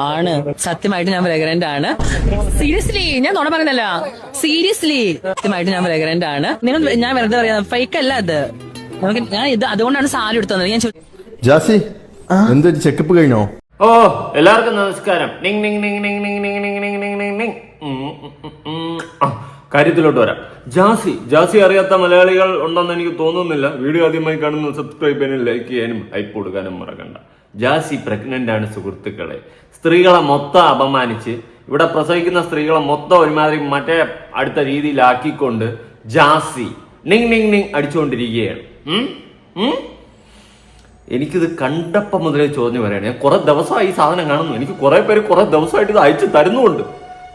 ആണ് സത്യമായിട്ട് ഞാൻ പ്രഗ്നന്റ് ആണ്. സീരിയസ്ലി ഞാൻ നുണ പറയുന്നല്ല, സീരിയസ്ലി സത്യമായിട്ട് ഞാൻ പ്രഗ്നന്റ് ആണ്. ഞാൻ വെറുതെ പറയാ, ഫേക്ക് അല്ല അത്. ഞാൻ ഇത് അതുകൊണ്ടാണ് സാരി എടുത്തത്. ഞാൻ ജാസി എന്തൊരു ചെക്കപ്പ് കഴിഞ്ഞോ? ഓ എല്ലാവർക്കും നമസ്കാരം. കാര്യത്തിലോട്ട് വരാം. ജാസി അറിയാത്ത മലയാളികൾ ഉണ്ടെന്ന് എനിക്ക് തോന്നുന്നില്ല. വീഡിയോ ആദ്യമായി കാണുന്ന സബ്സ്ക്രൈബ് ചെയ്യാനും ലൈക്ക് ചെയ്യാനും ഹൈപ്പ് കൊടുക്കാനും മറക്കണ്ട. ജാസി പ്രഗ്നന്റ് ആണ് സുഹൃത്തുക്കളെ. സ്ത്രീകളെ മൊത്തം അപമാനിച്ച്, ഇവിടെ പ്രസവിക്കുന്ന സ്ത്രീകളെ മൊത്തം ഒരുമാതിരി മറ്റേ അടുത്ത രീതിയിലാക്കിക്കൊണ്ട് ജാസി അടിച്ചുകൊണ്ടിരിക്കുകയാണ്. എനിക്കിത് കണ്ടപ്പം മുതലേ ചോദ്യം വരികയാണ്. ഞാൻ കുറെ ദിവസമായി ഈ സാധനം കാണുന്നു. എനിക്ക് കുറെ പേര് കുറെ ദിവസമായിട്ട് ഇത് അയച്ചു തരുന്നുണ്ട്.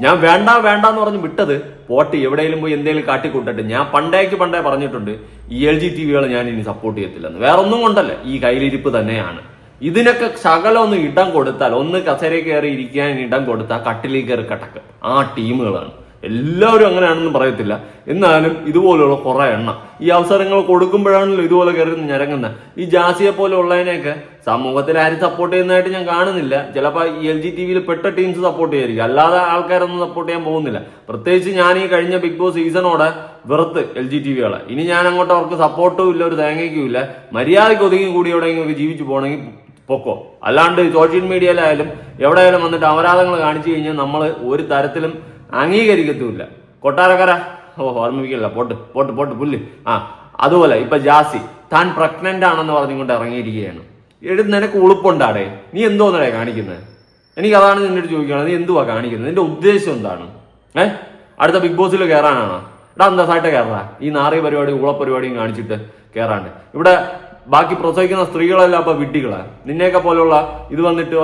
ഞാൻ വേണ്ടെന്ന് പറഞ്ഞ് വിട്ടത് പോട്ട് എവിടെയെങ്കിലും പോയി എന്തെങ്കിലും കാട്ടിക്കൂട്ടട്ടെ. ഞാൻ പണ്ടേ പറഞ്ഞിട്ടുണ്ട്, ഈ LGTV ഞാൻ ഇനി സപ്പോർട്ട് ചെയ്യത്തില്ലെന്ന്. വേറെ ഒന്നും കൊണ്ടല്ല, ഈ കയ്യിലിരിപ്പ് തന്നെയാണ്. ഇതിനൊക്കെ ശകലം ഒന്ന് ഇടം കൊടുത്താൽ, ഒന്ന് കസേരയിൽ കയറി ഇരിക്കാൻ ഇടം കൊടുത്താൽ കട്ടിലിൽ കയറി കടക്ക് ആ ടീമുകളാണ്. എല്ലാവരും അങ്ങനെയാണെന്ന് പറയത്തില്ല, എന്നാലും ഇതുപോലെയുള്ള കുറെ എണ്ണം ഈ അവസരങ്ങൾ കൊടുക്കുമ്പോഴാണല്ലോ ഇതുപോലെ കയറി ഞരങ്ങുന്നത്. ഈ ജാസിയെ പോലെ ഉള്ളതിനെയൊക്കെ സമൂഹത്തിൽ ആരും സപ്പോർട്ട് ചെയ്യുന്നതായിട്ട് ഞാൻ കാണുന്നില്ല. ചിലപ്പോൾ ഈ LGTV പെട്ട ടീംസ് സപ്പോർട്ട് ചെയ്യായിരിക്കും, അല്ലാതെ ആൾക്കാരൊന്നും സപ്പോർട്ട് ചെയ്യാൻ പോകുന്നില്ല. പ്രത്യേകിച്ച് ഞാൻ ഈ കഴിഞ്ഞ ബിഗ് ബോസ് സീസണോടെ വെറുത്ത് LGTV ഇനി ഞാൻ അങ്ങോട്ട് അവർക്ക് സപ്പോർട്ടും ഇല്ല, ഒരു തേങ്ങയ്ക്കും ഇല്ല. മര്യാദയ്ക്ക് ഒതുങ്ങി കൂടി എവിടെയെങ്കിലും ജീവിച്ചു പോകണമെങ്കിൽ പൊക്കോ. അല്ലാണ്ട് സോഷ്യൽ മീഡിയയിലായാലും എവിടെയായാലും വന്നിട്ട് അപരാധങ്ങൾ കാണിച്ചു കഴിഞ്ഞാൽ നമ്മൾ ഒരു തരത്തിലും അംഗീകരിക്കത്തുമില്ല. കൊട്ടാരക്കര ഓർമ്മിപ്പിക്കില്ല, പോട്ട് പുല്ല്. അതുപോലെ ഇപ്പൊ ജാസി താൻ പ്രഗ്നന്റ് ആണെന്ന് പറഞ്ഞുകൊണ്ട് ഇറങ്ങിയിരിക്കുകയാണ്. നിനക്ക് ഉളുപ്പുണ്ടാടേ? നീ എന്തോന്നടേ കാണിക്കുന്നത്? എനിക്കതാണ് നിന്നോട് ചോദിക്കുന്നത്. നീ എന്തുവാ കാണിക്കുന്നത്? നിന്റെ ഉദ്ദേശം എന്താണ്? അടുത്ത ബിഗ് ബോസിൽ കയറാനാണോ? അന്തസ്സായിട്ട് കയറാ. ഈ നാറിയ പരിപാടി ഉളപ്പരിപാടിയും കാണിച്ചിട്ട് കയറാണ്ട്. ഇവിടെ ബാക്കി പ്രസവിക്കുന്ന സ്ത്രീകളെല്ലാം അപ്പൊ വിഡ്ഢികളാ. നിന്നെയൊക്കെ പോലുള്ള ഇത് വന്നിട്ട്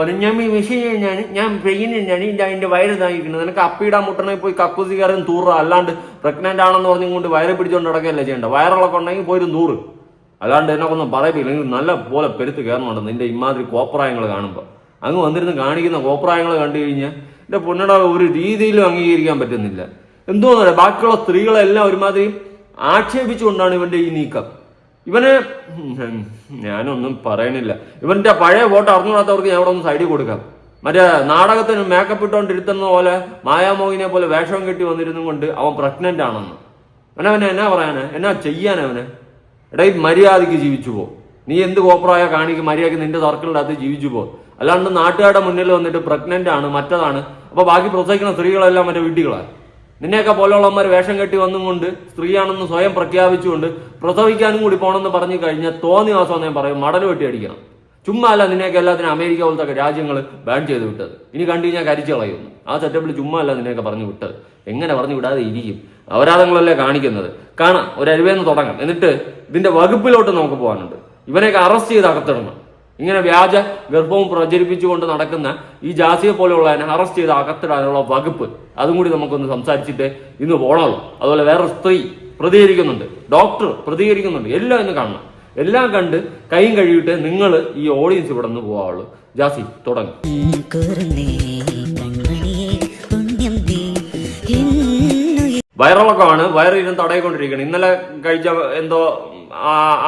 ഞാൻ പ്രഗ്നന്റാണ്, അതിന്റെ വയറ് താങ്ങിക്കുന്നത്. നിനക്ക് അപ്പിയിടാൻ മുട്ടണേ പോയി കക്കൂസി കയറും തൂറ. അല്ലാണ്ട് പ്രഗ്നന്റ് ആണെന്ന് പറഞ്ഞുകൊണ്ട് വയറ് പിടിച്ചുകൊണ്ട് നടക്കുകയല്ലേ ചെയ്യേണ്ട. വയറുകളൊക്കെ ഉണ്ടെങ്കിൽ പോയി തൂറ്. അല്ലാണ്ട് എന്നെക്കൊന്നും പറയിപ്പില്ലെങ്കിൽ നല്ല പോലെ പെരുത്ത് കയറണുണ്ട് നിന്റെ ഇമാതിരി കോപ്രായങ്ങൾ കാണുമ്പോൾ. അങ്ങ് വന്നിരുന്ന് കാണിക്കുന്ന കോപ്രായങ്ങൾ കണ്ടു കഴിഞ്ഞാൽ എന്റെ പൊന്നട ഒരു രീതിയിലും അംഗീകരിക്കാൻ പറ്റുന്നില്ല. എന്തോന്നല്ലേ, ബാക്കിയുള്ള സ്ത്രീകളെല്ലാം ഒരുമാതിരി ആക്ഷേപിച്ചുകൊണ്ടാണ് ഇവന്റെ ഈ നീക്കം. ഇവന് ഞാനൊന്നും പറയണില്ല. ഇവന്റെ പഴയ വോട്ട് അറിഞ്ഞുകൂടാത്തവർക്ക് ഞാൻ ഇവിടെ ഒന്ന് സൈഡിൽ കൊടുക്കാം. മറ്റേ നാടകത്തിന് മേക്കപ്പ് ഇട്ടോണ്ടിരുത്തുന്ന പോലെ മായാമോഹിനെ പോലെ വേഷം കെട്ടി വന്നിരുന്നു കൊണ്ട് അവൻ പ്രഗ്നന്റ് ആണെന്ന്. അവനെ എന്നാ പറയാന്, എന്നാ ചെയ്യാനവന്? എടാ, ഈ മര്യാദയ്ക്ക് ജീവിച്ചു പോ. നീ എന്ത് കോപ്രായ കാണിക്കും? മര്യാദയ്ക്ക് നിന്റെ സർക്കിളിൻ്റെ അകത്ത് ജീവിച്ചു പോ. അല്ലാണ്ട് നാട്ടുകാരുടെ മുന്നിൽ വന്നിട്ട് പ്രഗ്നന്റ് ആണ് മറ്റതാണ് അപ്പൊ ബാക്കി പ്രസവിക്കുന്ന സ്ത്രീകളെല്ലാം മറ്റേ വീട്ടികളാണ്. നിന്നെയൊക്കെ പോലെയുള്ളവന്മാർ വേഷം കെട്ടി വന്നും കൊണ്ട് സ്ത്രീയാണെന്ന് സ്വയം പ്രഖ്യാപിച്ചുകൊണ്ട് പ്രസവിക്കാനും കൂടി പോകണമെന്ന് പറഞ്ഞു കഴിഞ്ഞാൽ തോന്നിയ മാസം ഞാൻ പറയും മടൽ വെട്ടി അടിക്കണം. ചുമ്മാ അല്ല നിന്നെയൊക്കെ എല്ലാത്തിനും അമേരിക്ക പോലത്തെ രാജ്യങ്ങൾ ബാൻ ചെയ്ത് വിട്ടത്. ഇനി കണ്ടു കഴിഞ്ഞാൽ കരിച്ചു കളയുന്നു. ആ സെറ്റപ്പിൽ ചുമ്മാ അല്ല നിന്നെയൊക്കെ പറഞ്ഞു വിട്ടത്. എങ്ങനെ പറഞ്ഞു വിടാതെ ഇരിക്കും? അപരാധങ്ങളല്ലേ കാണിക്കുന്നത്. കാണാം, ഒരു അരുവേന്ന് തുടങ്ങാം. എന്നിട്ട് ഇതിന്റെ വകുപ്പിലോട്ട് നമുക്ക് പോകാനുണ്ട്. ഇവനെയൊക്കെ അറസ്റ്റ് ചെയ്ത് അകത്തിടണം. ഇങ്ങനെ വ്യാജ ഗർഭവും പ്രചരിപ്പിച്ചുകൊണ്ട് നടക്കുന്ന ഈ ജാസിയെ പോലെയുള്ളതിനെ അറസ്റ്റ് ചെയ്ത് അകത്തിടാനുള്ള വകുപ്പ്, അതും കൂടി നമുക്കൊന്ന് സംസാരിച്ചിട്ട് ഇന്ന് പോകണമല്ലോ. അതുപോലെ വേറെ സ്ത്രീ പ്രതികരിക്കുന്നുണ്ട്, ഡോക്ടർ പ്രതികരിക്കുന്നുണ്ട്. എല്ലാം ഇന്ന് കാണണം. എല്ലാം കണ്ട് കൈയും കഴിയിട്ട് നിങ്ങൾ ഈ ഓഡിയൻസ് ഇവിടെ നിന്ന് പോവാവുള്ളൂ. ജാസി തുടങ്ങും. വയറിളക്കമാണ്, വയറിനും തടയിക്കൊണ്ടിരിക്കണം. ഇന്നലെ കഴിച്ച എന്തോ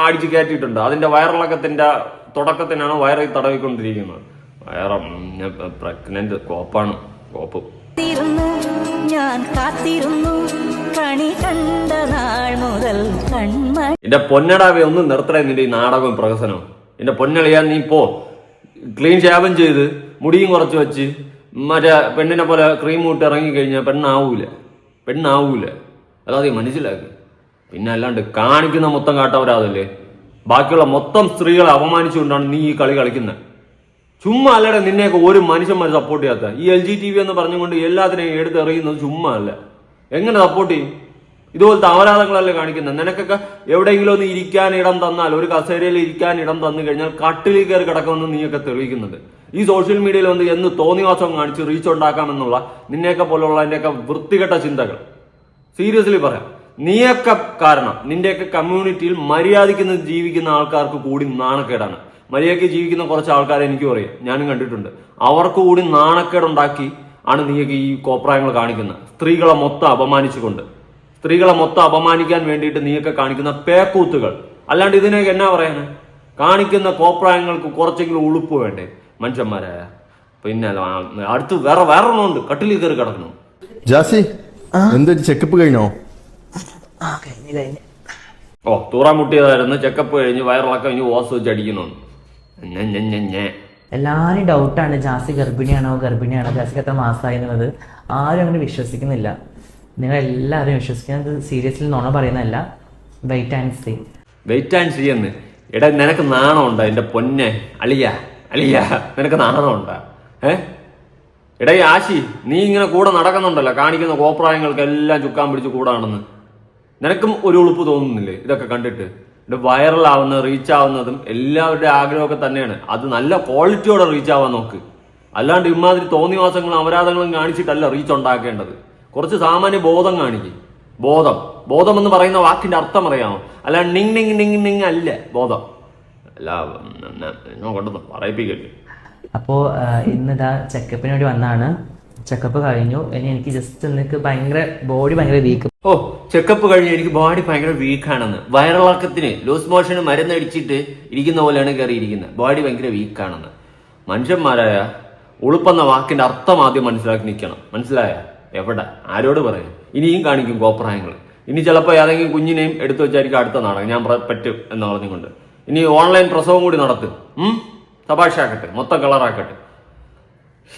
അടിച്ചു കയറ്റിയിട്ടുണ്ട്. അതിന്റെ വയറിളക്കത്തിന്റെ തുടക്കത്തിനാണ് വയറിൽ തടവിക്കൊണ്ടിരിക്കുന്നത്. പ്രഗ്നന്റ് കോപ്പാണ്, കോപ്പ്. എന്റെ പൊന്നടാവെ ഒന്ന് നിർത്തണേ നിന്റെ ഈ നാടകവും പ്രഹസനവും. എന്റെ പൊന്നളിയാ, നീ പോ ക്ലീൻ ഷാവും ചെയ്ത് മുടിയും കുറച്ച് വെച്ച് മറ്റേ പെണ്ണിനെ പോലെ ക്രീം ഇട്ട് ഇറങ്ങിക്കഴിഞ്ഞാൽ പെണ്ണാവൂല. അല്ലാതെ മനസ്സിലാക്കി. പിന്നെ അല്ലാണ്ട് കാണിക്കുന്ന മൊത്തം കാട്ടവരാതല്ലേ. ബാക്കിയുള്ള മൊത്തം സ്ത്രീകളെ അപമാനിച്ചുകൊണ്ടാണ് നീ ഈ കളി കളിക്കുന്നത്. ചുമ്മാ അല്ലടെ നിന്നെയൊക്കെ ഒരു മനുഷ്യന്മാർ സപ്പോർട്ട് ചെയ്യാത്ത. ഈ LGTV എന്ന് പറഞ്ഞുകൊണ്ട് എല്ലാത്തിനെയും എടുത്തെറിയുന്നത് ചുമ്മാ അല്ല. എങ്ങനെ സപ്പോർട്ട് ചെയ്യും? ഇതുപോലത്തെ അപരാധങ്ങളല്ലേ കാണിക്കുന്നത്. നിനക്കൊക്കെ എവിടെയെങ്കിലും ഒന്ന് ഇരിക്കാൻ ഇടം തന്നാൽ, ഒരു കസേരയിൽ ഇരിക്കാൻ ഇടം തന്നു കഴിഞ്ഞാൽ കട്ടിലിൽ കയറി കിടക്കുമെന്ന് നീയൊക്കെ തെളിയിക്കുന്നുണ്ട്. ഈ സോഷ്യൽ മീഡിയയിൽ വന്ന് എന്ന് തോന്നിവാസം കാണിച്ച് റീച്ച് ഉണ്ടാക്കാമെന്നുള്ള നിന്നെയൊക്കെ പോലുള്ളതിൻ്റെയൊക്കെ വൃത്തികെട്ട ചിന്തകൾ സീരിയസ്ലി പറയാം. നീയൊക്കെ കാരണം നിന്റെയൊക്കെ കമ്മ്യൂണിറ്റിയിൽ മര്യാദയ്ക്ക് ജീവിക്കുന്ന ആൾക്കാർക്ക് കൂടി നാണക്കേടാണ്. മര്യാദയ്ക്ക് ജീവിക്കുന്ന കുറച്ച് ആൾക്കാരെ എനിക്കും അറിയാം, ഞാനും കണ്ടിട്ടുണ്ട്. അവർക്ക് കൂടി നാണക്കേടുണ്ടാക്കി ആണ് നീയൊക്കെ ഈ കോപ്രായങ്ങൾ കാണിക്കുന്നത്. സ്ത്രീകളെ മൊത്തം അപമാനിക്കാൻ വേണ്ടിയിട്ട് നീയൊക്കെ കാണിക്കുന്ന പേക്കൂത്തുകൾ. അല്ലാണ്ട് ഇതിനൊക്കെ എന്നാ പറയാന്? കാണിക്കുന്ന കോപ്രായങ്ങൾക്ക് കുറച്ചെങ്കിലും ഉളുപ്പ് വേണ്ടേ മനുഷ്യന്മാരായ? പിന്നെ അടുത്ത് വേറെ ഉണ്ട്, കട്ടിലിൽ കയറി കിടക്കണം. ജാസി എന്തൊരു ചെക്കപ്പ് കഴിഞ്ഞോ? ഓ തൂറാൻ മുട്ടിയതായിരുന്നു, ചെക്കപ്പ് കഴിഞ്ഞ് വയറിളക്കം കഴിഞ്ഞ് ഓസ് വെച്ച് അടിക്കുന്നു. എല്ലാവരും ഡൗട്ടാണ് ജാസി ഗർഭിണിയാണോ ജാസിക്ക് എത്ര മാസമായി എന്നുള്ളത്. ആരും അങ്ങനെ വിശ്വസിക്കുന്നില്ല. നിങ്ങൾ എല്ലാവരും വിശ്വസിക്കുന്നത് സീരിയസ്ലി നുണ പറയുന്നതല്ല. വെയിറ്റ് ആൻഡ് സീ എന്ന് എടാ, നിനക്ക് നാണമുണ്ടോ എന്റെ പൊന്നെ അളിയ നിനക്ക് നാണമുണ്ടോ? എടാ ഈ ആശി, നീ ഇങ്ങനെ കൂടെ നടക്കുന്നുണ്ടല്ലോ, കാണിക്കുന്ന കോപ്രായങ്ങൾക്കെല്ലാം ചുക്കാൻ പിടിച്ച് കൂടാണെന്ന്. നിനക്കും ഒരു ഉളുപ്പ് തോന്നുന്നില്ലേ ഇതൊക്കെ കണ്ടിട്ട്? ഇത് വൈറലാവുന്നത്, റീച്ച് ആവുന്നതും എല്ലാവരുടെ ആഗ്രഹമൊക്കെ തന്നെയാണ്. അത് നല്ല ക്വാളിറ്റിയോടെ റീച്ച് ആവാൻ നോക്ക്. അല്ലാണ്ട് ഇമാതിരി തോന്നിവാസങ്ങളും അപരാധങ്ങളും കാണിച്ചിട്ടല്ല റീച്ച് ഉണ്ടാക്കേണ്ടത്. കുറച്ച് സാമാന്യ ബോധം കാണിക്കും. ബോധം എന്ന് പറയുന്ന വാക്കിന്റെ അർത്ഥം അറിയാമോ? അല്ല നിങ് അല്ല ബോധം. അല്ല കൊണ്ടൊന്നും പറയിപ്പിക്കല്ലേ. അപ്പോൾ ഇന്നിതാ ചെക്കപ്പിന് വേണ്ടി വന്നാണ്. ചെക്കപ്പ് കഴിഞ്ഞു. ഇനി എനിക്ക് ജസ്റ്റ് എനിക്ക് ബോഡി ഭയങ്കര വീക്ക്. ചെക്കപ്പ് കഴിഞ്ഞ് എനിക്ക് ബോഡി ഭയങ്കര വീക്കാണെന്ന്. വയറിളക്കത്തിന് ലൂസ് മോഷന് മരുന്നടിച്ചിട്ട് ഇരിക്കുന്ന പോലെയാണ് കയറിയിരിക്കുന്നത്. ബോഡി ഭയങ്കര വീക്കാണെന്ന്. മനുഷ്യന്മാരായ ഉളുപ്പെന്ന വാക്കിന്റെ അർത്ഥം ആദ്യം മനസ്സിലാക്കി നിൽക്കണം. മനസ്സിലായ? എവിടെ ആരോട് പറയാം? ഇനിയും കാണിക്കും കോപ്രായങ്ങൾ. ഇനി ചിലപ്പോൾ ഏതെങ്കിലും കുഞ്ഞിനെയും എടുത്തു വെച്ചായിരിക്കും അടുത്ത നാടകം ഞാൻ പറ്റും എന്ന് പറഞ്ഞുകൊണ്ട്. ഇനി ഓൺലൈൻ പ്രസവം കൂടി നടത്തും. തപാശാക്കട്ടെ, മൊത്തം കളറാക്കട്ടെ.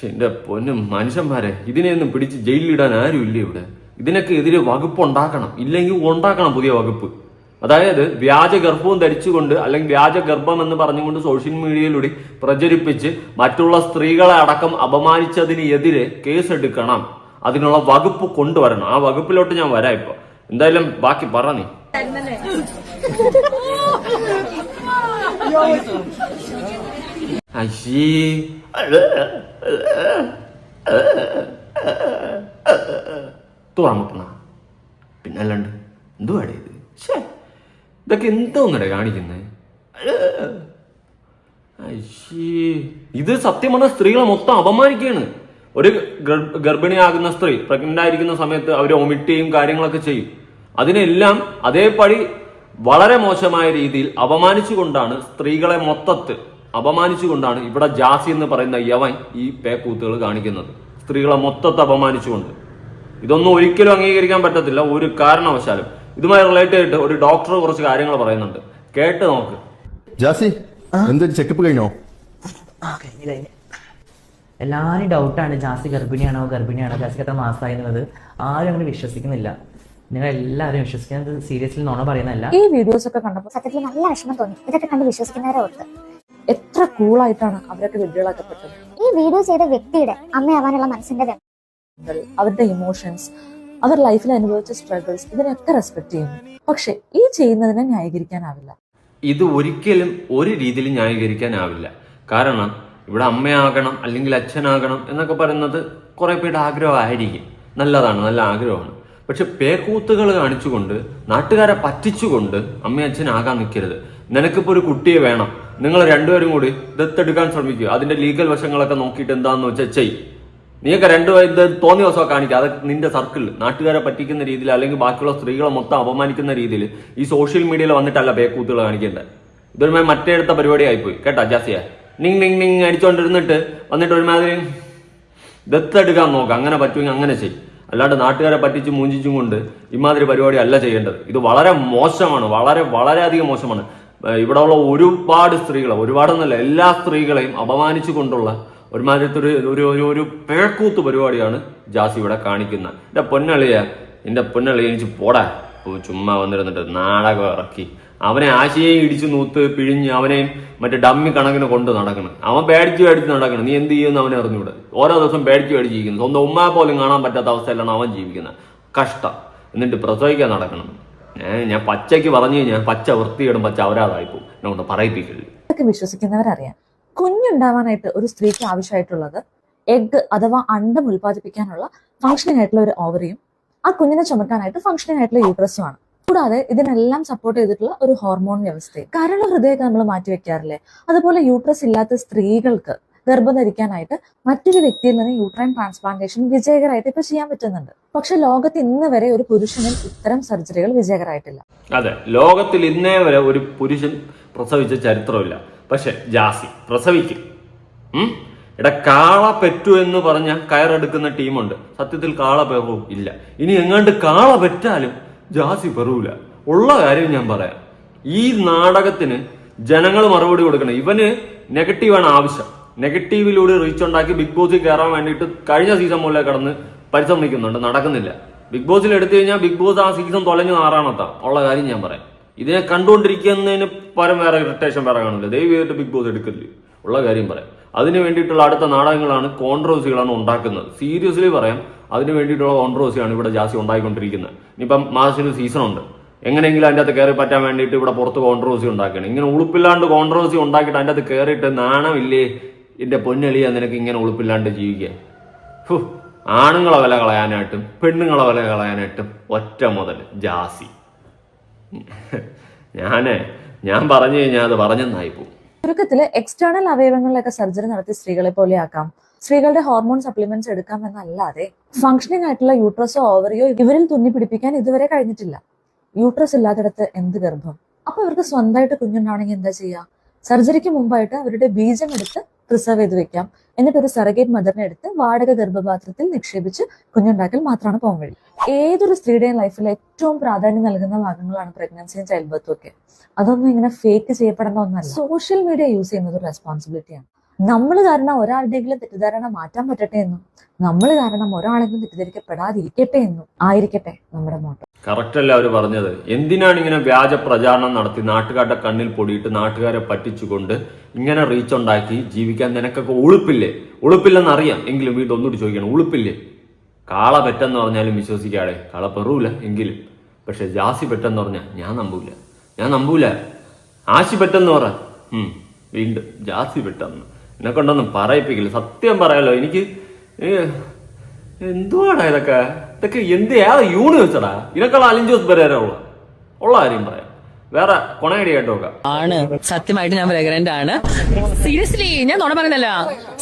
എന്റെ പൊന്നും മനുഷ്യന്മാരെ, ഇതിനെയൊന്നും പിടിച്ച് ജയിലിലിടാൻ ആരും ഇല്ല ഇവിടെ. ഇതിനൊക്കെ എതിരെ വകുപ്പ് ഉണ്ടാക്കണം. ഇല്ലെങ്കിൽ ഉണ്ടാക്കണം പുതിയ വകുപ്പ്. അതായത് വ്യാജ ഗർഭവും ധരിച്ചുകൊണ്ട് അല്ലെങ്കിൽ വ്യാജ ഗർഭം എന്ന് പറഞ്ഞുകൊണ്ട് സോഷ്യൽ മീഡിയയിലൂടെ പ്രചരിപ്പിച്ച് മറ്റുള്ള സ്ത്രീകളെ അടക്കം അപമാനിച്ചതിന് എതിരെ കേസെടുക്കണം. അതിനുള്ള വകുപ്പ് കൊണ്ടുവരണം. ആ വകുപ്പിലോട്ട് ഞാൻ വരാം ഇപ്പൊ. എന്തായാലും ബാക്കി പറ നീ. അയ്യേ തുറമുട്ടണ പിന്നെ അല്ലാണ്ട് എന്തുവാടേ ഇത്? ഇതൊക്കെ എന്തോന്നടേ കാണിക്കുന്നേ? ഇത് സത്യം പറഞ്ഞ സ്ത്രീകളെ മൊത്തം അപമാനിക്കുകയാണ്. ഒരു ഗർഭിണിയാകുന്ന സ്ത്രീ പ്രഗ്നന്റ് ആയിരിക്കുന്ന സമയത്ത് അവർ ഒമിറ്റ് ചെയ്യും, കാര്യങ്ങളൊക്കെ ചെയ്യും. അതിനെല്ലാം അതേപടി വളരെ മോശമായ രീതിയിൽ അപമാനിച്ചുകൊണ്ടാണ് സ്ത്രീകളെ മൊത്തത്തിൽ അപമാനിച്ചുകൊണ്ടാണ് ഇവിടെ ജാസി എന്ന് പറയുന്ന യവൻ ഈ പേക്കൂത്തുകൾ കാണിക്കുന്നത്. സ്ത്രീകളെ മൊത്തത്തെ അപമാനിച്ചുകൊണ്ട്. ഇതൊന്നും ഒരിക്കലും അംഗീകരിക്കാൻ പറ്റത്തില്ല ഒരു കാരണവശാലും. ഇതുമായി റിലേറ്റ് ചെയ്തിട്ട് ഒരു ഡോക്ടർ കുറച്ച് കാര്യങ്ങൾ പറയുന്നുണ്ട്, കേട്ട് നോക്ക്. ജാസി എന്തൊരു ചെക്കപ്പ് കഴിഞ്ഞോ? എല്ലാവരും ഡൗട്ടാണ് ജാസി ഗർഭിണിയാണോ ജാസിക്ക് എത്ര മാസമായി എന്നുള്ളത്. ആരും അങ്ങനെ വിശ്വസിക്കുന്നില്ല. നിങ്ങൾ എല്ലാവരും വിശ്വസിക്കുന്നത് സീരിയസ്ലി നുണ പറയുന്നതല്ല. ഈ വീഡിയോസ് ഒക്കെ കണ്ടപ്പോൾ സത്യത്തിൽ നല്ല വിഷമം തോന്നി. ഇതൊക്കെ കണ്ട് വിശ്വസിക്കുന്നവരെ ഓർത്ത് എത്ര കൂളായിട്ടാണ് അവരൊക്കെ വിഡ്ഢികളാക്കപ്പെട്ടത്. ഈ വീഡിയോ ചെയ്ത വ്യക്തിയുടെ അമ്മയാവാനുള്ള മനസ്സിന്റെ അവരുടെ ഇമോഷൻസ്, അവർ ലൈഫിൽ അനുഭവിച്ച സ്ട്രഗിൾസ്, ഇതിനൊക്കെ റെസ്പെക്ട് ചെയ്യുന്നു. പക്ഷെ ഈ ചെയ്യുന്നതിനെ ന്യായീകരിക്കാനാവില്ല. ഇത് ഒരിക്കലും ഒരു രീതിയിൽ ന്യായീകരിക്കാനാവില്ല. കാരണം ഇവിടെ അമ്മയാകണം അല്ലെങ്കിൽ അച്ഛനാകണം എന്നൊക്കെ പറയുന്നത് കുറെ പേരുടെ ആഗ്രഹമായിരിക്കും. നല്ലതാണ്, നല്ല ആഗ്രഹമാണ്. പക്ഷെ പേക്കൂത്തുകൾ കാണിച്ചുകൊണ്ട് നാട്ടുകാരെ പറ്റിച്ചുകൊണ്ട് അമ്മയച്ഛനാകാൻ നിൽക്കരുത്. നിനക്കിപ്പോൾ ഒരു കുട്ടിയെ വേണം, നിങ്ങൾ രണ്ടുപേരും കൂടി ദത്തെടുക്കാൻ ശ്രമിക്കുക. അതിന്റെ ലീഗൽ വശങ്ങളൊക്കെ നോക്കിയിട്ട് എന്താണെന്ന് വെച്ചാൽ ചെയ്യും. നീയൊക്കെ രണ്ടുപേരും തോന്നിയ ദിവസമൊക്കെ കാണിക്കുക. അത് നിന്റെ സർക്കിളിൽ നാട്ടുകാരെ പറ്റിക്കുന്ന രീതിയിൽ അല്ലെങ്കിൽ ബാക്കിയുള്ള സ്ത്രീകളെ മൊത്തം അപമാനിക്കുന്ന രീതിയിൽ ഈ സോഷ്യൽ മീഡിയയിൽ വന്നിട്ടല്ല പേക്കൂത്തുകൾ കാണിക്കേണ്ടത്. ഇതൊരുമാതിരി മറ്റേടുത്ത പരിപാടി ആയിപ്പോയി കേട്ടാ ജാസിയ. നിങ് അടിച്ചോണ്ടിരുന്നിട്ട് വന്നിട്ട് ഒരുമാതിരി ദത്തെടുക്കാൻ നോക്കുക. അങ്ങനെ പറ്റുമെങ്കിൽ അങ്ങനെ ചെയ്യും. അല്ലാണ്ട് നാട്ടുകാരെ പറ്റിച്ചും മൂഞ്ചിച്ചും കൊണ്ട് ഇമാതിരി പരിപാടി അല്ല ചെയ്യേണ്ടത്. ഇത് വളരെ മോശമാണ്, വളരെയധികം മോശമാണ്. ഇവിടെ ഉള്ള ഒരുപാട് സ്ത്രീകളെ, ഒരുപാടെന്നല്ല എല്ലാ സ്ത്രീകളെയും അപമാനിച്ചു കൊണ്ടുള്ള ഒരുമാതിരത്തെ ഒരു പേക്കൂത്ത് പരിപാടിയാണ് ജാസി ഇവിടെ കാണിക്കുന്നത്. എന്റെ പൊന്നളിയ എനിക്ക് പോടാ. ചുമ്മാ വന്നിരുന്നിട്ട് നാടകം ഇറക്കി അവനെ ആശയെയും ഇടിച്ചു നൂത്ത് പിഴിഞ്ഞ് അവനെയും മറ്റേ ഡമ്മി കണക്കിന് കൊണ്ട് നടക്കണം. അവൻ പേടിച്ച് നടക്കണം. നീ എന്ത് ചെയ്യുമെന്ന് അവനെ അറിഞ്ഞൂടെ? ഓരോ ദിവസം പേടിച്ചിരിക്കുന്നു. സ്വന്തം ഉമ്മയെ പോലും കാണാൻ പറ്റാത്ത അവസ്ഥയിലാണ് അവൻ ജീവിക്കുന്നത്. കഷ്ടം. എന്നിട്ട് പ്രസവിക്കാൻ നടക്കണം. ഞാൻ പച്ചയ്ക്ക് പറഞ്ഞു കഴിഞ്ഞാൽ പച്ച വൃത്തിയിടും, പച്ച അവരാതായിപ്പോ എന്നോട് പറയിപ്പിക്കില്ല. ഇതൊക്കെ വിശ്വസിക്കുന്നവരറിയാം. കുഞ്ഞുണ്ടാവാനായിട്ട് ഒരു സ്ത്രീക്ക് ആവശ്യമായിട്ടുള്ളത് എഗ് അഥവാ അണ്ടം ഉൽപ്പാദിപ്പിക്കാനുള്ള ഫംഗ്ഷനിങ് ആയിട്ടുള്ള ഒരു ഓവറിയും ആ കുഞ്ഞിനെ ചുമക്കാനായിട്ട് ഫംഗ്ഷനിങ് ആയിട്ടുള്ള യൂട്രസുമാണ്. കൂടാതെ ഇതിനെല്ലാം സപ്പോർട്ട് ചെയ്തിട്ടുള്ള ഒരു ഹോർമോൺ വ്യവസ്ഥയും. കരൾ ഹൃദയമൊക്കെ നമ്മൾ മാറ്റിവെക്കാറില്ലേ? അതുപോലെ യൂട്രസ് ഇല്ലാത്ത സ്ത്രീകൾക്ക് ഗർഭം ധരിക്കാനായിട്ട് മറ്റൊരു വ്യക്തിയിൽ നിന്ന് യൂട്രൈൻ ട്രാൻസ്പ്ലാന്റേഷൻ വിജയകരമായിട്ട് ഇപ്പൊ ചെയ്യാൻ പറ്റുന്നുണ്ട്. പക്ഷെ ലോകത്ത് ഇന്ന് വരെ ഒരു പുരുഷനും ഇത്തരം സർജറികൾ വിജയകരമായിട്ടില്ല. അതെ, ലോകത്തിൽ ഇന്നേ വരെ ഒരു പുരുഷൻ പ്രസവിച്ച ചരിത്രമില്ല. പക്ഷെ ജാസി പ്രസവിക്കും. എടാ കാള പെറ്റു എന്ന് പറഞ്ഞ കയറെടുക്കുന്ന ടീമുണ്ട്. സത്യത്തിൽ കാള പെറവും ഇല്ല. ഇനി എങ്ങാണ്ട് കാള പെറ്റാലും ജാസി പെറൂല. ഉള്ള കാര്യം ഞാൻ പറയാം. ഈ നാടകത്തിന് ജനങ്ങൾ മറുപടി കൊടുക്കണം. ഇവന് നെഗറ്റീവാണ് ആവശ്യം. നെഗറ്റീവിലൂടെ റീച്ച് ഉണ്ടാക്കി ബിഗ് ബോസിൽ കയറാൻ വേണ്ടിയിട്ട് കഴിഞ്ഞ സീസൺ മുതലേ കടന്ന് പരിശ്രമിക്കുന്നുണ്ട്. നടക്കുന്നില്ല. ബിഗ് ബോസിൽ എടുത്തു കഴിഞ്ഞാൽ ബിഗ് ബോസ് ആ സീസൺ തൊലഞ്ഞ് നാറാണത്താം. ഉള്ള കാര്യം ഞാൻ പറയാം. ഇതിനെ കണ്ടുകൊണ്ടിരിക്കുന്നതിന് പരം വേറെ ഇറിറ്റേഷൻ വേറെ കാണില്ല. ദയവ് ചെയ്തിട്ട് ബിഗ് ബോസ് എടുക്കില്ല. ഉള്ള കാര്യം പറയാം. അതിന് വേണ്ടിയിട്ടുള്ള അടുത്ത നാടകങ്ങളാണ്, കോൺട്രവേഴ്സികളാണ് ഉണ്ടാക്കുന്നത്. സീരിയസ്ലി പറയാം, അതിന് വേണ്ടിയിട്ടുള്ള കോൺട്രവേഴ്സിയാണ് ഇവിടെ ജാസി ഉണ്ടായിക്കൊണ്ടിരിക്കുന്നത്. ഇനിയിപ്പം മാസത്തിൽ സീസൺ ഉണ്ട്. എങ്ങനെയെങ്കിലും അതിൻ്റെ അകത്ത് കയറി പറ്റാൻ വേണ്ടിയിട്ട് ഇവിടെ പുറത്ത് കോൺട്രവേഴ്സി ഉണ്ടാക്കണം. ഇങ്ങനെ ഉളുപ്പില്ലാണ്ട് കോൺട്രവേഴ്സി ഉണ്ടാക്കിയിട്ട് അതിൻ്റെ അകത്ത് കയറിയിട്ട് നാണമില്ലേ എൻ്റെ പൊന്നളിയാ നിനക്ക് ഇങ്ങനെ ഉളുപ്പില്ലാണ്ട് ജീവിക്കുക? ആണുങ്ങളെ വില കളയാനായിട്ടും പെണ്ണുങ്ങളെ വില കളയാനായിട്ടും ഒറ്റ മുതൽ ജാസി. ഞാൻ പറഞ്ഞു കഴിഞ്ഞാൽ അത് പറഞ്ഞെന്നായി പോകും. ചുരുക്കത്തില് എക്സ്റ്റേണൽ അവയവങ്ങളിലൊക്കെ സർജറി നടത്തി സ്ത്രീകളെ പോലെ ആക്കാം, സ്ത്രീകളുടെ ഹോർമോൺ സപ്ലിമെന്റ്സ് എടുക്കാം എന്നല്ലാതെ ഫംഗ്ഷനിങ് ആയിട്ടുള്ള യൂട്രസോ ഓവറിയോ ഇവരിൽ തുന്നി പിടിപ്പിക്കാൻ ഇതുവരെ കഴിഞ്ഞിട്ടില്ല. യൂട്രസ് ഇല്ലാത്തിടത്ത് എന്ത് ഗർഭം? അപ്പൊ ഇവർക്ക് സ്വന്തമായിട്ട് കുഞ്ഞുണ്ടാവണമെങ്കിൽ എന്താ ചെയ്യുക? സർജറിക്ക് മുമ്പായിട്ട് അവരുടെ ബീജം എടുത്ത് പ്രിസർവ് ചെയ്ത് വെക്കാം. എന്നിട്ട് ഒരു സറഗേറ്റ് മദറിനെ എടുത്ത് വാടക ഗർഭപാത്രത്തിൽ നിക്ഷേപിച്ച് കുഞ്ഞുണ്ടാക്കൽ മാത്രമാണ് പോകാൻ വഴി. ഏതൊരു സ്ത്രീയുടെയും ലൈഫിൽ ഏറ്റവും പ്രാധാന്യം നൽകുന്ന ഭാഗങ്ങളാണ് പ്രഗ്നൻസിയും ചൈൽഡ് ബർത്തും ഒക്കെ. അതൊന്നും ഇങ്ങനെ ഫേക്ക് ചെയ്യപ്പെടുന്ന ഒന്നല്ല. സോഷ്യൽ മീഡിയ യൂസ് ചെയ്യുന്നത് ഒരു റെസ്പോൺസിബിലിറ്റിയാണ്. നമ്മൾ കാരണം ഒരാളുടെയെങ്കിലും തെറ്റിദ്ധാരണ മാറ്റാൻ പറ്റട്ടെ എന്നും നമ്മൾ കാരണം ഒരാളെങ്കിലും തെറ്റിദ്ധരിക്കപ്പെടാതിരിക്കട്ടെ എന്നും ആയിരിക്കട്ടെ നമ്മുടെ മോട്ടോ. കറക്റ്റ് അല്ല അവർ പറഞ്ഞത്. എന്തിനാണ് ഇങ്ങനെ വ്യാജ പ്രചാരണം നടത്തി നാട്ടുകാരുടെ കണ്ണിൽ പൊടിയിട്ട് നാട്ടുകാരെ പറ്റിച്ചുകൊണ്ട് ഇങ്ങനെ റീച്ച് ഉണ്ടാക്കി ജീവിക്കാൻ നിനക്കൊക്കെ ഉളുപ്പില്ലേ? ഉളുപ്പില്ലെന്നറിയാം, എങ്കിലും വീണ്ടും ഒന്നുകൂടി ചോദിക്കണം, ഉളുപ്പില്ലേ? കാള പെട്ടെന്ന് പറഞ്ഞാലും വിശ്വസിക്കാടെ, കാള പെറൂല എങ്കിലും. പക്ഷെ ജാസി പെട്ടെന്ന് പറഞ്ഞാൽ ഞാൻ നമ്പൂല. ആശി പെട്ടെന്ന് പറ, വീണ്ടും ജാസി പെട്ടെന്ന്. എന്നെ കൊണ്ടൊന്നും പറയിപ്പിക്കില്ല. സത്യം പറയാലോ, എനിക്ക് എന്തുവാടാ ഇതൊക്കെ ഏതാ യൂണിവേഴ്സടാ? ഇതിനേക്കാൾ അലിൻ ജോസ് പെരേര ഉള്ള കാര്യം പറയാം. വേറെ കൊണയടി കേട്ടോക്കാം. ആണ്, സത്യമായിട്ട് ഞാൻ പ്രഗ്നന്റ് ആണ്. സീരിയസ്ലി ഞാൻ നുണ പറയുന്നല്ല.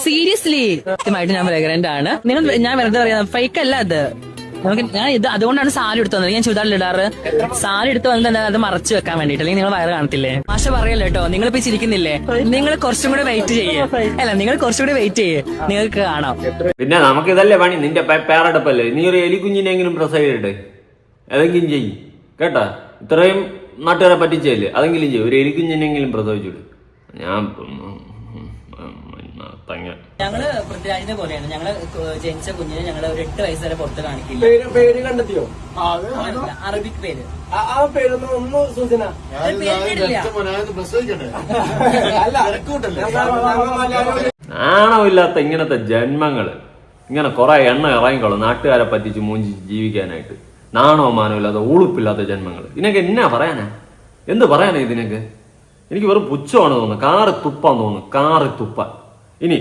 സീരിയസ്ലി സത്യമായിട്ട് ഞാൻ പ്രഗ്നന്റ് ആണ്. ഞാൻ വെറുതെ പറയാം, ഫേക്ക് അല്ല അത്. ഞാൻ ഇത് അതുകൊണ്ടാണ് സാരി എടുത്തു വന്നത്. ഞാൻ ചുരിദാറിൽ ഇടാറ്. സാരി എടുത്ത് വന്നത് അത് മറച്ചു വെക്കാൻ വേണ്ടിട്ട്, അല്ലെങ്കിൽ നിങ്ങൾ വയറ് കാണത്തില്ലേ? മാഷ പറയല്ലോ കേട്ടോ, നിങ്ങൾ ഇപ്പൊ ചിരിക്കുന്നില്ലേ? നിങ്ങൾ കുറച്ചും കൂടെ വെയിറ്റ് ചെയ്യേ. അല്ല, നിങ്ങൾ കുറച്ചും കൂടെ വെയിറ്റ് ചെയ്യേ, നിങ്ങൾക്ക് കാണാം. പിന്നെ നമുക്ക് ഇതല്ലേ പണി. നിന്റെ പേരടപ്പല്ലേ, നീ ഒരു എലിക്കുഞ്ഞിനെങ്കിലും പ്രസവിച്ചിട്ട് ഏതെങ്കിലും ചെയ്യും കേട്ടാ. ഇത്രയും നാട്ടുകാരെ പറ്റിച്ചല്ലേ, അതെങ്കിലും ചെയ്യും. ഒരു എലിക്കുഞ്ഞിനെങ്കിലും പ്രസവിച്ചിട്ട്. ഞങ്ങള് പൃഥ്വിരാജിനെ പോലെയാണ്. ഞങ്ങള് ജനിച്ച കുഞ്ഞിനെ ഞങ്ങള് ഒരു 8 വയസ്സ് വരെ പുറത്ത് കാണിക്കില്ല. പേര് കണ്ടെത്തിയോ? അറബിക് പേര്. ആ പേരൊന്നും ഒന്ന് സൂചന നാണമില്ലാത്ത ഇങ്ങനത്തെ ജന്മങ്ങള് ഇങ്ങനെ കുറെ എണ്ണ ഇറങ്ങിക്കോളും നാട്ടുകാരെ പറ്റിച്ച് മൂഞ്ചി ജീവിക്കാനായിട്ട്. നാണോ മാനോ ഇല്ലാത്ത ഉളുപ്പില്ലാത്ത ജന്മങ്ങൾ. ഇതിനൊക്കെ എന്നാ പറയാനാ? എന്ത് പറയാനാ ഇതിനൊക്കെ? എനിക്ക് വെറും പുച്ഛമാണ് തോന്നുന്നത്. കാറി തുപ്പാന്ന് തോന്നുന്നു, കാറി തുപ്പാൻ. ഇനി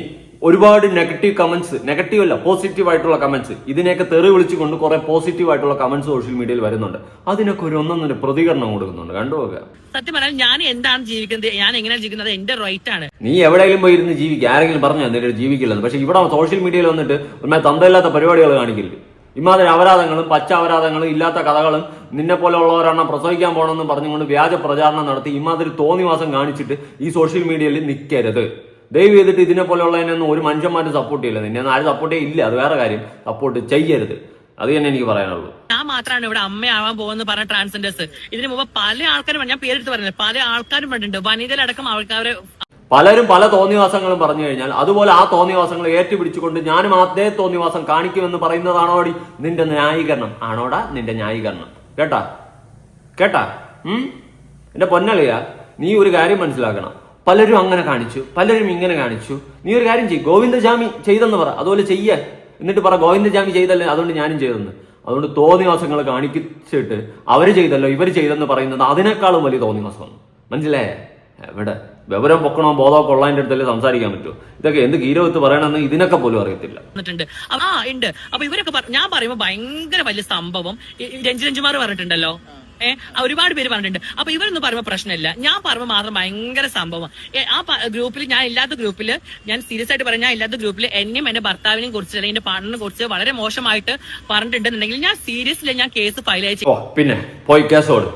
ഒരുപാട് നെഗറ്റീവ് കമന്റ്സ്, നെഗറ്റീവ് അല്ല പോസിറ്റീവ് ആയിട്ടുള്ള കമന്റ്സ്, ഇതിനെയൊക്കെ തെറി വിളിച്ചുകൊണ്ട് കുറെ പോസിറ്റീവ് ആയിട്ടുള്ള കമന്റ്സ് സോഷ്യൽ മീഡിയയിൽ വരുന്നുണ്ട്. അതിനൊക്കെ ഒരു ഒന്നൊന്നൊരു പ്രതികരണം കൊടുക്കുന്നുണ്ട്. കണ്ടുപോകുക. സത്യം പറഞ്ഞാൽ ഞാൻ എന്താണ് ജീവിക്കുന്നത്, ഞാൻ എങ്ങനെയാണ് ജീവിക്കുന്നത്, എന്റെ റൈറ്റ് ആണ്. നീ എവിടെയെങ്കിലും പോയി ഇരുന്ന് ജീവിക്കുക. ആരെങ്കിലും പറഞ്ഞു എന്തെങ്കിലും ജീവിക്കില്ലെന്ന്. പക്ഷെ ഇവിടെ സോഷ്യൽ മീഡിയയിൽ വന്നിട്ട് ഒരു തന്തയില്ലാത്ത പരിപാടികൾ കാണിക്കില്ല. ഇമാതിരി അപരാധങ്ങളും പച്ച അപരാധങ്ങളും ഇല്ലാത്ത കഥകളും നിന്നെ പോലെ ഉള്ളവരാണ് പ്രസവിക്കാൻ പോകണമെന്ന് പറഞ്ഞുകൊണ്ട് വ്യാജ പ്രചാരണം നടത്തി ഇമാതിരി തോന്നിവാസം കാണിച്ചിട്ട് ഈ സോഷ്യൽ മീഡിയയിൽ നിൽക്കരുത്. ദയവ് ചെയ്തിട്ട് ഇതിനെ പോലെയുള്ളതിനൊന്നും ഒരു മനുഷ്യന്മാരും സപ്പോർട്ട് ചെയ്യില്ല. നിന്നെ ആരും സപ്പോർട്ട് ചെയ്യില്ല, അത് വേറെ കാര്യം. സപ്പോർട്ട് ചെയ്യരുത്, അത് തന്നെ എനിക്ക് പറയാനുള്ളൂ. ഞാൻ മാത്രമാണ് ഇവിടെ അമ്മയാവാൻ പോകുന്ന പറഞ്ഞ ട്രാൻസ്ജെൻഡേഴ്സ്. ഇതിനു മുമ്പ് പല ആൾക്കാരും, ഞാൻ പേരെടുത്ത് പറയുന്നത്, പല ആൾക്കാരും പറഞ്ഞിട്ടുണ്ട്. വനിതയിലടക്കം ആൾക്കാരെ പലരും പല തോന്നിവാസങ്ങളും പറഞ്ഞു കഴിഞ്ഞാൽ അതുപോലെ ആ തോന്നിവാസങ്ങൾ ഏറ്റുപിടിച്ചുകൊണ്ട് ഞാനും അതേ തോന്നിവാസം കാണിക്കുമെന്ന് പറയുന്നതാണോടി നിന്റെ ന്യായീകരണം? ആണോടാ നിന്റെ ന്യായീകരണം? കേട്ടാ എന്റെ പൊന്നളിയാ, നീ ഒരു കാര്യം മനസ്സിലാക്കണം. പലരും അങ്ങനെ കാണിച്ചു, പലരും ഇങ്ങനെ കാണിച്ചു. നീ ഒരു കാര്യം ചെയ്യും, ഗോവിന്ദജാമി ചെയ്തെന്ന് പറ, അതുപോലെ ചെയ്യാൻ. എന്നിട്ട് പറ ഗോവിന്ദജാമി ചെയ്തല്ലേ, അതുകൊണ്ട് ഞാനും ചെയ്തെന്ന്. അതുകൊണ്ട് തോന്നിവാസങ്ങൾ കാണിച്ചിട്ട് അവര് ചെയ്തല്ലോ ഇവര് ചെയ്തെന്ന് പറയുന്നത് അതിനേക്കാളും വലിയ തോന്നിവാസമാണ്. മനസ്സിലായേ? എവിടെ വിവരം പൊക്കണോ ബോധമോ കൊള്ളാൻ്റെ അടുത്തല്ലേ സംസാരിക്കാൻ പറ്റുമോ? ഇതൊക്കെ എന്ത് ഗീരവത്ത് പറയണമെന്ന് ഇതിനൊക്കെ പോലും അറിയത്തില്ല. ഉണ്ട്. അപ്പൊ ഇവരൊക്കെ ഞാൻ പറയുമ്പോ ഭയങ്കര വലിയ സംഭവം രഞ്ജുമാർ പറഞ്ഞിട്ടുണ്ടല്ലോ. ഒരുപാട് പേര് പറഞ്ഞിട്ടുണ്ട്. അപ്പൊ ഇവരൊന്നും പറയുമ്പോ പ്രശ്നമില്ല, ഞാൻ പറയുമ്പോ മാത്രം ഭയങ്കര സംഭവം. ആ ഗ്രൂപ്പിൽ, ഞാൻ ഇല്ലാത്ത ഗ്രൂപ്പില്, ഞാൻ സീരിയസ് ആയിട്ട് പറയാം, ഞാൻ ഇല്ലാത്ത ഗ്രൂപ്പിൽ എന്നെയും എന്റെ ഭർത്താവിനെയും കുറിച്ച് അല്ലെങ്കിൽ എന്റെ പാർട്ണറിനെ കുറിച്ച് വളരെ മോശമായിട്ട് പറഞ്ഞിട്ടുണ്ടെന്നുണ്ടെങ്കിൽ ഞാൻ സീരിയസ്ലി ഞാൻ കേസ് ഫയൽ അയച്ചു. പിന്നെ പോയി കേസോട്.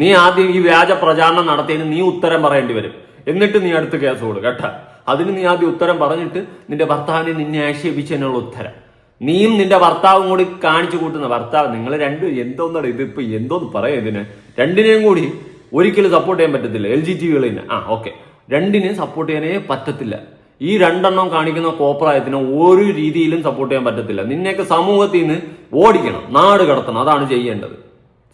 നീ ആദ്യം ഈ വ്യാജ പ്രചാരണം നടത്തിയതിന് നീ ഉത്തരം പറയേണ്ടി വരും. എന്നിട്ട് നീ അടുത്ത് കേസ് കൊടു കേട്ടാ. അതിന് നീ ആദ്യം ഉത്തരം പറഞ്ഞിട്ട് നിന്റെ ഭർത്താവിനെ നിന്നെ ആക്ഷേപിച്ചതിനുള്ള ഉത്തരം. നീയും നിന്റെ ഭർത്താവും കൂടി കാണിച്ചു കൂട്ടുന്ന ഭർത്താവ്, നിങ്ങൾ രണ്ടും എന്തോന്നാണ് ഇതിപ്പോ എന്തോന്ന് പറയാം ഇതിന്? രണ്ടിനെയും കൂടി ഒരിക്കലും സപ്പോർട്ട് ചെയ്യാൻ പറ്റത്തില്ല. LGTകളിന് ഓക്കെ, രണ്ടിനെ സപ്പോർട്ട് ചെയ്യാനേ പറ്റത്തില്ല. ഈ രണ്ടെണ്ണം കാണിക്കുന്ന കോപ്രായത്തിന് ഒരു രീതിയിലും സപ്പോർട്ട് ചെയ്യാൻ പറ്റത്തില്ല. നിന്നെയൊക്കെ സമൂഹത്തിൽ നിന്ന് ഓടിക്കണം, നാട് കടത്തണം, അതാണ് ചെയ്യേണ്ടത്.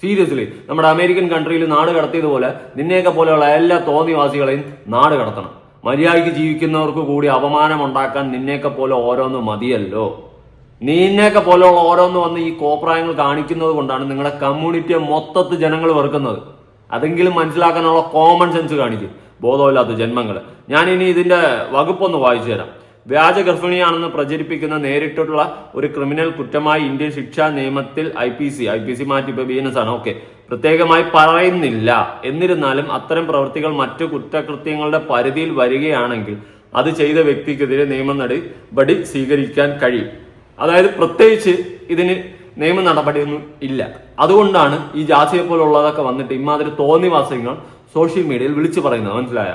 സീരിയസ്ലി, നമ്മുടെ അമേരിക്കൻ കൺട്രിയിൽ നാട് കടത്തിയതുപോലെ നിന്നെയൊക്കെ പോലെയുള്ള എല്ലാ തോന്നിവാസികളെയും നാട് കടത്തണം. മര്യാദയ്ക്ക് ജീവിക്കുന്നവർക്ക് കൂടി അപമാനം ഉണ്ടാക്കാൻ നിന്നെയൊക്കെ പോലെ ഓരോന്ന് മതിയല്ലോ. നിന്നെയൊക്കെ പോലെയുള്ള ഓരോന്ന് വന്ന് ഈ കോപ്രായങ്ങൾ കാണിക്കുന്നത് കൊണ്ടാണ് നിങ്ങളുടെ കമ്മ്യൂണിറ്റിയെ മൊത്തത്തിൽ ജനങ്ങൾ വെറുക്കുന്നത്. അതെങ്കിലും മനസ്സിലാക്കാനുള്ള കോമൺ സെൻസ് കാണിക്കും, ബോധമില്ലാത്ത ജന്മങ്ങൾ. ഞാനിനി ഇതിന്റെ വകുപ്പൊന്ന് വായിച്ചു തരാം. വ്യാജ ഗർഭിണിയാണെന്ന് പ്രചരിപ്പിക്കുന്ന നേരിട്ടുള്ള ഒരു ക്രിമിനൽ കുറ്റമായി ഇന്ത്യൻ ശിക്ഷാ നിയമത്തിൽ IPC മാറ്റി ഇപ്പൊ BNS ആണ്. ഓക്കെ, പ്രത്യേകമായി പറയുന്നില്ല. എന്നിരുന്നാലും അത്തരം പ്രവൃത്തികൾ മറ്റു കുറ്റകൃത്യങ്ങളുടെ പരിധിയിൽ വരികയാണെങ്കിൽ അത് ചെയ്ത വ്യക്തിക്കെതിരെ നിയമ നടപടി സ്വീകരിക്കാൻ കഴിയും. അതായത് പ്രത്യേകിച്ച് ഇതിന് നിയമ നടപടിയൊന്നും ഇല്ല. അതുകൊണ്ടാണ് ഈ ജാസിയെ പോലുള്ളതൊക്കെ വന്നിട്ട് ഇമാതിരി തോന്നിവാസങ്ങൾ സോഷ്യൽ മീഡിയയിൽ വിളിച്ചു പറയുന്നത്. മനസ്സിലായ?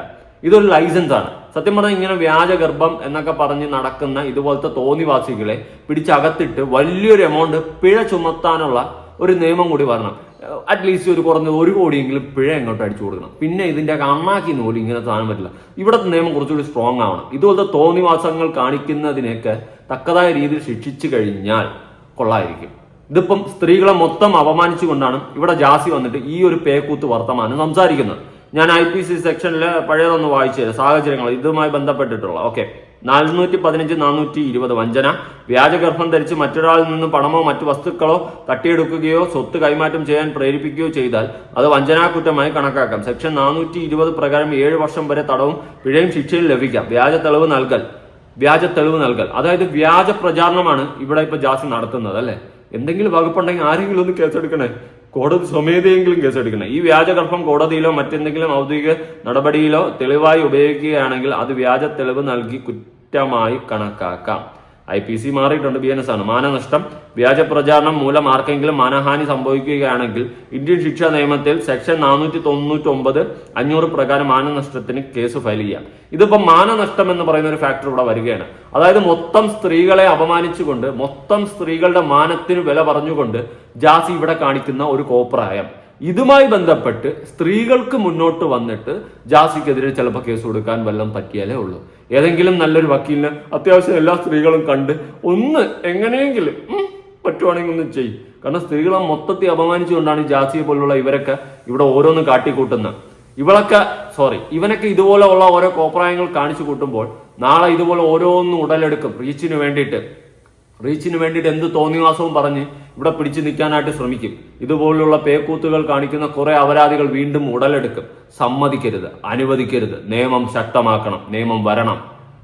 ഇതൊരു ലൈസൻസ് ആണ്. സത്യം പറഞ്ഞാൽ ഇങ്ങനെ വ്യാജ ഗർഭം എന്നൊക്കെ പറഞ്ഞ് നടക്കുന്ന ഇതുപോലത്തെ തോന്നിവാസികളെ പിടിച്ചകത്തിട്ട് വലിയൊരു എമൗണ്ട് പിഴ ചുമത്താനുള്ള ഒരു നിയമം കൂടി വരണം. അറ്റ്ലീസ്റ്റ് ഒരു കുറഞ്ഞത് 1 കോടിയെങ്കിലും പിഴ എങ്ങോട്ട് അടിച്ചു കൊടുക്കണം. പിന്നെ ഇതിന്റെ അണ്ണാക്കി നൂല് ഇങ്ങനെ സാധനം പറ്റില്ല. ഇവിടുത്തെ നിയമം കുറച്ചുകൂടി സ്ട്രോങ് ആവണം. ഇതുപോലത്തെ തോന്നിവാസങ്ങൾ കാണിക്കുന്നതിനൊക്കെ തക്കതായ രീതിയിൽ ശിക്ഷിച്ചു കഴിഞ്ഞാൽ കൊള്ളായിരിക്കും. ഇതിപ്പം സ്ത്രീകളെ മൊത്തം അപമാനിച്ചുകൊണ്ടാണ് ഇവിടെ ജാസി വന്നിട്ട് ഈ ഒരു പേക്കൂത്ത് വർത്തമാനം സംസാരിക്കുന്നത്. ഞാൻ IPC സെക്ഷനില് പഴയതൊന്ന് വായിച്ചു തരാം, സാഹചര്യങ്ങൾ ഇതുമായി ബന്ധപ്പെട്ടിട്ടുള്ള. ഓക്കെ, 415, 420 വഞ്ചന, വ്യാജഗർഭം ധരിച്ച് മറ്റൊരാളിൽ നിന്ന് പണമോ മറ്റു വസ്തുക്കളോ തട്ടിയെടുക്കുകയോ സ്വത്ത് കൈമാറ്റം ചെയ്യാൻ പ്രേരിപ്പിക്കുകയോ ചെയ്താൽ അത് വഞ്ചനാക്കുറ്റമായി കണക്കാക്കാം. സെക്ഷൻ 420 പ്രകാരം 7 വർഷം വരെ തടവും പിഴയും ശിക്ഷയിൽ ലഭിക്കാം. വ്യാജ തെളിവ് നൽകൽ, അതായത് വ്യാജ പ്രചാരണമാണ് ഇവിടെ ഇപ്പൊ ജാസി നടത്തുന്നത് അല്ലെ. എന്തെങ്കിലും വകുപ്പുണ്ടെങ്കിൽ ആരെങ്കിലും ഒന്ന് കേസെടുക്കണേ, കോടതി സ്വമേധയെങ്കിലും കേസെടുക്കണേ. ഈ വ്യാജഗർഭം കോടതിയിലോ മറ്റെന്തെങ്കിലും ഔദ്യോഗിക നടപടിയിലോ തെളിവായി ഉപയോഗിക്കുകയാണെങ്കിൽ അത് വ്യാജ തെളിവ് നൽകി കുറ്റമായി കണക്കാക്കാം. IPC മാറിയിട്ടുണ്ട്, BNS ആണ്. മാനനഷ്ടം, വ്യാജ പ്രചാരണം മൂലം ആർക്കെങ്കിലും മാനഹാനി സംഭവിക്കുകയാണെങ്കിൽ ഇന്ത്യൻ ശിക്ഷാ നിയമത്തിൽ സെക്ഷൻ 499, 500 പ്രകാരം മാനനഷ്ടത്തിന് കേസ് ഫയൽ ചെയ്യാം. ഇതിപ്പോ മാനനഷ്ടം എന്ന് പറയുന്ന ഒരു ഫാക്ടർ ഇവിടെ വരികയാണ്. അതായത് മൊത്തം സ്ത്രീകളെ അപമാനിച്ചുകൊണ്ട്, മൊത്തം സ്ത്രീകളുടെ മാനത്തിന് വില പറഞ്ഞുകൊണ്ട് ജാസി ഇവിടെ കാണിക്കുന്ന ഒരു കോപ്രായം. ഇതുമായി ബന്ധപ്പെട്ട് സ്ത്രീകൾക്ക് മുന്നോട്ട് വന്നിട്ട് ജാസിക്കെതിരെ ചിലപ്പോൾ കേസ് കൊടുക്കാൻ വല്ലതും പറ്റിയാലേ ഉള്ളൂ. ഏതെങ്കിലും നല്ലൊരു വക്കീലിന് അത്യാവശ്യം എല്ലാ സ്ത്രീകളും കണ്ട് ഒന്ന് എങ്ങനെയെങ്കിലും പറ്റുവാണെങ്കിൽ ഒന്ന് ചെയ്യും. കാരണം സ്ത്രീകളെ മൊത്തത്തിൽ അപമാനിച്ചുകൊണ്ടാണ് ജാസിയെ പോലുള്ള ഇവരൊക്കെ ഇവിടെ ഓരോന്ന് കാട്ടിക്കൂട്ടുന്നത്. ഇവനൊക്കെ ഇതുപോലെയുള്ള ഓരോ കോപ്രായങ്ങൾ കാണിച്ചു കൂട്ടുമ്പോൾ നാളെ ഇതുപോലെ ഓരോന്നും ഉടലെടുക്കും. റീച്ചിന് വേണ്ടിയിട്ട് എന്ത് തോന്നിവാസവും പറഞ്ഞ് ഇവിടെ പിടിച്ചു നിൽക്കാനായിട്ട് ശ്രമിക്കും. ഇതുപോലുള്ള പേക്കൂത്തുകൾ കാണിക്കുന്ന കുറെ അപരാധികൾ വീണ്ടും ഉടലെടുക്കും. സമ്മതിക്കരുത്, അനുവദിക്കരുത്. നിയമം ശക്തമാക്കണം, നിയമം വരണം.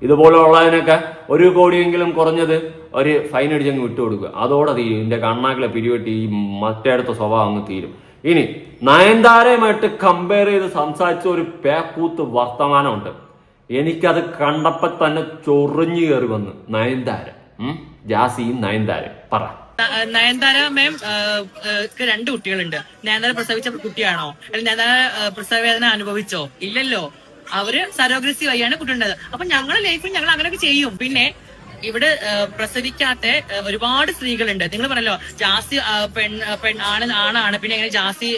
ഇതുപോലുള്ളതിനൊക്കെ 1 കോടിയെങ്കിലും കുറഞ്ഞത് ഒരു ഫൈൻ അടിച്ചങ്ങ് വിട്ടുകൊടുക്കുക. അതോടെ തീരും. ഇതിന്റെ കണ്ണാക്കളെ പിരിവെട്ടി ഈ മറ്റേടത്ത സ്വഭാവം അങ്ങ് തീരും. ഇനി നയൻതാരയുമായിട്ട് കമ്പയർ ചെയ്ത് സംസാരിച്ച ഒരു പേക്കൂത്ത് വർത്തമാനമുണ്ട്. എനിക്കത് കണ്ടപ്പോ തന്നെ ചൊറിഞ്ഞു കയറി വന്ന്. ജാസിയും നയൻതാരയും പറ. നയൻതാര മാം 2 കുട്ടികളുണ്ട്. നയൻതാര പ്രസവിച്ച കുട്ടിയാണോ, അല്ലെങ്കിൽ നയൻതാര പ്രസവ വേദന അനുഭവിച്ചോ? ഇല്ലല്ലോ. അവര് സരോഗ്രസി വഴിയാണ് കുട്ടിയുണ്ടത്. അപ്പൊ ഞങ്ങളുടെ ലൈഫിൽ ഞങ്ങൾ അങ്ങനെയൊക്കെ ചെയ്യും. പിന്നെ ഇവിടെ പ്രസവിക്കാത്ത ഒരുപാട് സ്ത്രീകളുണ്ട്. നിങ്ങൾ പറഞ്ഞല്ലോ ജാസി ആണാണ്, പിന്നെ എങ്ങനെ ജാസി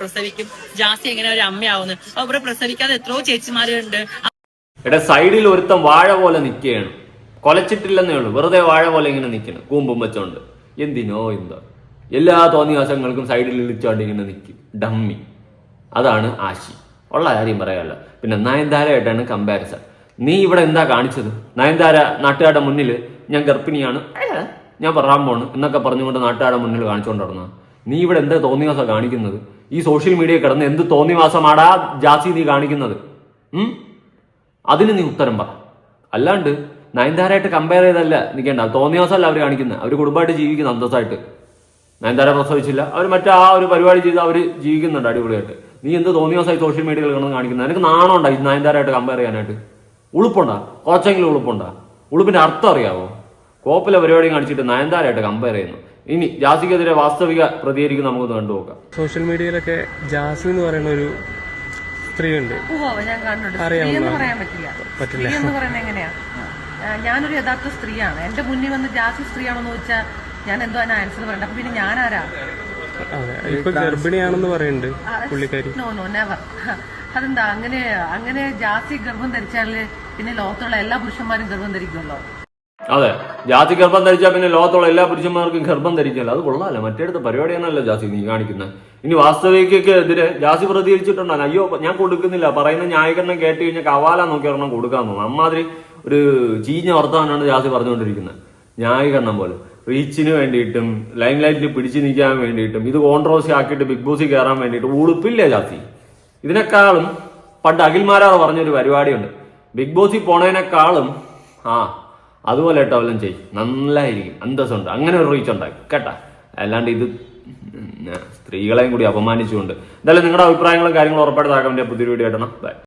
പ്രസവിക്കും, ജാസി എങ്ങനെ ഒരു അമ്മയാവുന്നു. അപ്പൊ ഇവിടെ പ്രസവിക്കാതെ എത്രയോ ചേച്ചിമാരുണ്ട്. സൈഡിൽ ഒരുത്തം വാഴ പോലെ നിൽക്കുകയാണ്, കൊലച്ചിട്ടില്ലെന്നേ ഉള്ളൂ, വെറുതെ വാഴ പോലെ ഇങ്ങനെ നിൽക്കണം കൂമ്പും വെച്ചോണ്ട്. എന്തോ എല്ലാ തോന്നിവാസങ്ങൾക്കും സൈഡിൽ ഇളിച്ചോണ്ട് ഇങ്ങനെ നിൽക്കും. ഡമ്മി. അതാണ് ആശി. ഉള്ള കാര്യം പറയാമല്ലോ. പിന്നെ നയൻതാരയായിട്ടാണ് കമ്പാരിസൺ. നീ ഇവിടെ എന്താ കാണിച്ചത്? നയൻതാര നാട്ടുകാരുടെ മുന്നിൽ ഞാൻ ഗർഭിണിയാണ്, ഞാൻ പറയാൻ പോണ് എന്നൊക്കെ പറഞ്ഞുകൊണ്ട് നാട്ടുകാരുടെ മുന്നിൽ കാണിച്ചുകൊണ്ട് നടന്ന നീ ഇവിടെ എന്താ തോന്നിവാസം കാണിക്കുന്നത്? ഈ സോഷ്യൽ മീഡിയ കിടന്ന് എന്ത് തോന്നിവാസമാടാ ജാസി നീ കാണിക്കുന്നത്? അതിന് നീ ഉത്തരം പറ. അല്ലാണ്ട് നയൻതാരയായിട്ട് കമ്പയർ ചെയ്തല്ല നിൽക്കേണ്ട. തോന്നിയാസമല്ല അവർ കാണിക്കുന്നത്. അവർ കുടുംബമായിട്ട് ജീവിക്കുന്ന അന്തസ്സായിട്ട്. നയൻതാര പ്രസവിച്ചില്ല, അവർ മറ്റേ ആ ഒരു പരിപാടി ചെയ്ത് അവർ ജീവിക്കുന്നുണ്ട് അടിപൊളിയായിട്ട്. നീ എന്ത് തോന്നിയാസായി സോഷ്യൽ മീഡിയയിൽ കിടന്ന് കാണിക്കുന്നത്? എനിക്ക് നാണം ഉണ്ടായി നയൻതാരയായിട്ട് കമ്പയർ ചെയ്യാനായിട്ട്. ഉളുപ്പുണ്ടാ? കുറച്ചെങ്കിലും ഉളുപ്പുണ്ടാ? ഉളുപ്പിന്റെ അർത്ഥം അറിയാവോ? കോപ്പിലെ പരിപാടി കാണിച്ചിട്ട് നയൻതാരയായിട്ട് കമ്പയർ ചെയ്യുന്നു. ഇനി ജാസിക്കെതിരെ വാസ്തവിക പ്രതികരിക്കും നമുക്കൊന്ന് കണ്ടുപോക്കാം. സോഷ്യൽ മീഡിയയിലൊക്കെ ജാസി എന്ന് പറയുന്ന ഒരു സ്ത്രീ ഉണ്ട്. ഞാൻ കാണുന്നുണ്ട്. അറിയാവുന്ന- സ്ത്രീ എന്ന് പറയാൻ പറ്റില്ല. പറ്റില്ല. സ്ത്രീ എന്ന് പറയുന്നത് എങ്ങനെയാ? ഞാനൊരു യഥാർത്ഥ സ്ത്രീയാണ്. എന്റെ മുന്നിൽ വന്ന് ജാസി സ്ത്രീയാണെന്ന് ചോദിച്ചാൽ ഞാൻ എന്തോ അതിന് ആൻസർ പറയണ്ട. അപ്പൊ പിന്നെ ഞാനാരാ? അതെ, ഇപ്പൊ ഗർഭിണിയാണെന്ന് പറയുന്നുണ്ട് പുള്ളിക്കാരി. No never. അതെന്താ അങ്ങനെ ജാസി ഗർഭം ധരിച്ചാല് പിന്നെ ലോകത്തുള്ള എല്ലാ പുരുഷന്മാരും ഗർഭം ധരിക്കുമല്ലോ. അതെ, ജാതി ഗർഭം ധരിച്ചാൽ പിന്നെ ലോകത്തുള്ള എല്ലാ പുരുഷന്മാർക്കും ഗർഭം ധരിക്കല്ലോ. അത് കൊള്ളാമല്ലോ, മറ്റേടത്ത് പരിപാടിയാണല്ലോ ജാസി നീ കാണിക്കുന്നത്. ഇനി വാസ്തവികക്ക് എതിരെ ജാസി പ്രതികരിച്ചിട്ടുണ്ടാണ്. അയ്യോ ഞാൻ കൊടുക്കുന്നില്ല, പറയുന്ന ന്യായീകരണം കേട്ട് കഴിഞ്ഞാൽ കവാല നോക്കി ഒരെണ്ണം കൊടുക്കാൻ തോന്നുന്നു. അമ്മാതിരി ഒരു ചീഞ്ഞ വർത്തമാനാണ് ജാസി പറഞ്ഞുകൊണ്ടിരിക്കുന്നത്. ന്യായീകരണം പോലെ റീച്ചിന് വേണ്ടിയിട്ടും ലൈം ലൈറ്റിൽ പിടിച്ചു നിൽക്കാൻ വേണ്ടിയിട്ടും ഇത് കോൺട്രോവേഴ്സി ആക്കിയിട്ട് ബിഗ് ബോസിൽ കയറാൻ വേണ്ടിയിട്ട് ഉളുപ്പില്ലേ ജാസി? ഇതിനേക്കാളും പണ്ട് അഖിൽമാരാർ പറഞ്ഞൊരു പരിപാടിയുണ്ട്, ബിഗ് ബോസിൽ പോണതിനേക്കാളും അതുപോലെ കേട്ടോ വല്ലതും ചെയ്യും, നല്ലായിരിക്കും, അന്തസ്സുണ്ട്, അങ്ങനെ ഒരു റീച്ച് ഉണ്ടാക്കും കേട്ടാ. അല്ലാണ്ട് ഇത് സ്ത്രീകളെയും കൂടി അപമാനിച്ചുകൊണ്ട്. എന്തായാലും നിങ്ങളുടെ അഭിപ്രായങ്ങളും കാര്യങ്ങളും ഉറപ്പായിട്ട് താക്കാൻ വേണ്ടി പുതിയൊരു വീഡിയോ ഇടണം. ബൈ.